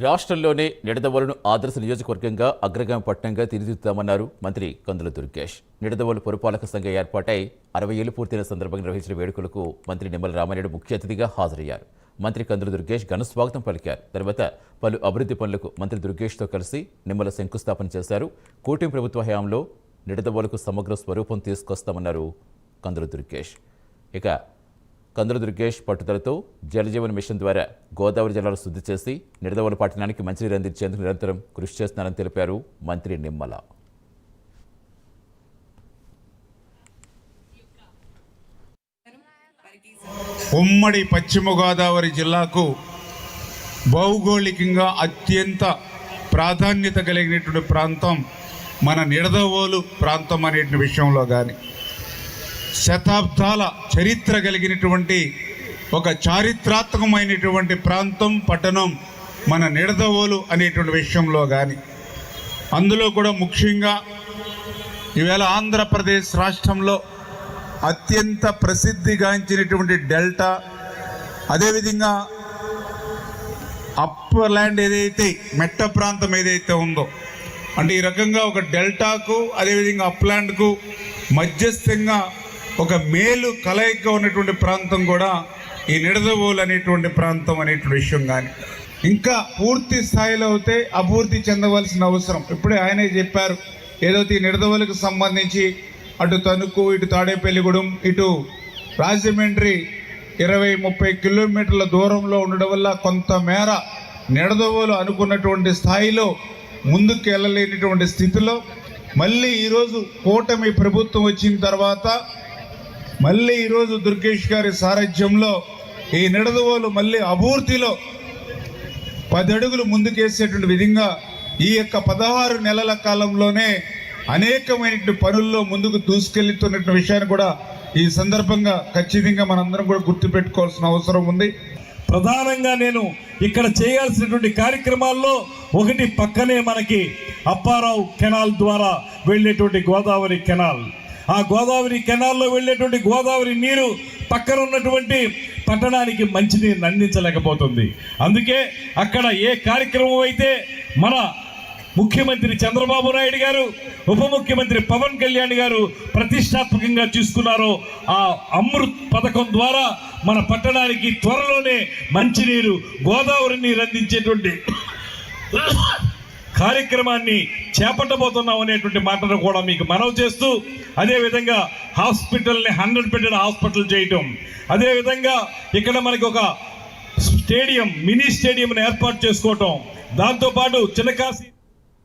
రాష్ట్రంలోనే నిడదవోలును ఆదర్శ నియోజకవర్గంగా అగ్రగామి పట్టణంగా తీర్చిదిద్దామన్నారు మంత్రి కందుల దుర్గేష్. నిడదవోలు పురపాలక సంఘం ఏర్పాటై 60 ఏళ్లు పూర్తయిన సందర్భంగా నిర్వహించిన వేడుకలకు మంత్రి నిమ్మల రామానాయుడు ముఖ్య అతిథిగా హాజరయ్యారు. మంత్రి కందుల దుర్గేష్ ఘన స్వాగతం పలికారు. తర్వాత పలు అభివృద్ధి పనులకు మంత్రి దుర్గేష్తో కలిసి నిమ్మల శంకుస్థాపన చేశారు. కూటమి ప్రభుత్వ హయాంలో నిడదవోలుకు సమగ్ర స్వరూపం తీసుకొస్తామన్నారు కందుల దుర్గేష్. ఇక కందుల దుర్గేష్ పట్టుదలతో జలజీవన్ మిషన్ ద్వారా గోదావరి జలాలు శుద్ధి చేసి నిడదవోలు పట్టణానికి మంచినీరు అందించేందుకు నిరంతరం కృషి చేస్తున్నారని తెలిపారు మంత్రి నిమ్మల. ఉమ్మడి పశ్చిమ గోదావరి జిల్లాకు భౌగోళికంగా అత్యంత ప్రాధాన్యత కలిగినటువంటి ప్రాంతం మన నిడదవోలు ప్రాంతం అనే విషయంలో కానీ, శతాబ్దాల చరిత్ర కలిగినటువంటి ఒక చారిత్రాత్మకమైనటువంటి ప్రాంతం పట్టణం మన నిడదవోలు అనేటువంటి విషయంలో కానీ, అందులో కూడా ముఖ్యంగా ఈవేళ ఆంధ్రప్రదేశ్ రాష్ట్రంలో అత్యంత ప్రసిద్ధిగాంచినటువంటి డెల్టా, అదేవిధంగా అప్పర్ ల్యాండ్ ఏదైతే మెట్ట ప్రాంతం ఏదైతే ఉందో, అంటే ఈ రకంగా ఒక డెల్టాకు అదేవిధంగా అప్లాండ్కు మధ్యస్థంగా ఒక మేలు కలయిక ఉన్నటువంటి ప్రాంతం కూడా ఈ నిడదవోలు అనేటువంటి ప్రాంతం అనేటువంటి విషయం. కానీ ఇంకా పూర్తి స్థాయిలో అయితే అభివృద్ధి చెందవలసిన అవసరం. ఇప్పుడే ఆయనే చెప్పారు, ఏదైతే ఈ నిడదవోలుకు సంబంధించి అటు తణుకు, ఇటు తాడేపల్లిగూడెం, ఇటు రాజమండ్రి 20-30 కిలోమీటర్ల దూరంలో ఉండడం వల్ల కొంతమేర నిడదవోలు అనుకున్నటువంటి స్థాయిలో ముందుకు వెళ్ళలేనటువంటి స్థితిలో మళ్ళీ ఈరోజు కూటమి ప్రభుత్వం వచ్చిన తర్వాత మళ్ళీ ఈరోజు దుర్గేష్ గారి సారథ్యంలో ఈ నిడదవోలు మళ్ళీ అభివృద్ధిలో 10 అడుగులు ముందుకేసేటువంటి విధంగా ఈ యొక్క 16 నెలల కాలంలోనే అనేకమైనటువంటి పనుల్లో ముందుకు దూసుకెళ్తున్నటువంటి విషయాన్ని కూడా ఈ సందర్భంగా ఖచ్చితంగా మనందరం కూడా గుర్తుపెట్టుకోవాల్సిన అవసరం ఉంది. ప్రధానంగా నేను ఇక్కడ చేయాల్సినటువంటి కార్యక్రమాల్లో ఒకటి, పక్కనే మనకి అప్పారావు కెనాల్ ద్వారా వెళ్ళేటువంటి గోదావరి కెనాల్. ఆ గోదావరి కెనాల్లో వెళ్ళేటువంటి గోదావరి నీరు పక్కన ఉన్నటువంటి పట్టణానికి మంచినీరు అందించలేకపోతుంది. అందుకే అక్కడ ఏ కార్యక్రమం అయితే మన ముఖ్యమంత్రి చంద్రబాబు నాయుడు గారు, ఉప ముఖ్యమంత్రి పవన్ కళ్యాణ్ గారు ప్రతిష్టాత్మకంగా తీసుకున్నారో ఆ అమృత్ పథకం ద్వారా మన పట్టణానికి త్వరలోనే మంచినీరు, గోదావరి నీరు అందించేటువంటి కార్యక్రమాన్ని చేపట్టబోతున్నాం అనేటువంటి మాటను కూడా మీకు మనవి చేస్తూ, అదేవిధంగా హాస్పిటల్ని 100-బెడెడ్ హాస్పిటల్ చేయటం, అదేవిధంగా ఇక్కడ మనకి ఒక స్టేడియం, మినీ స్టేడియంని ఏర్పాటు చేసుకోవటం, దాంతోపాటు చిన్నకాశీ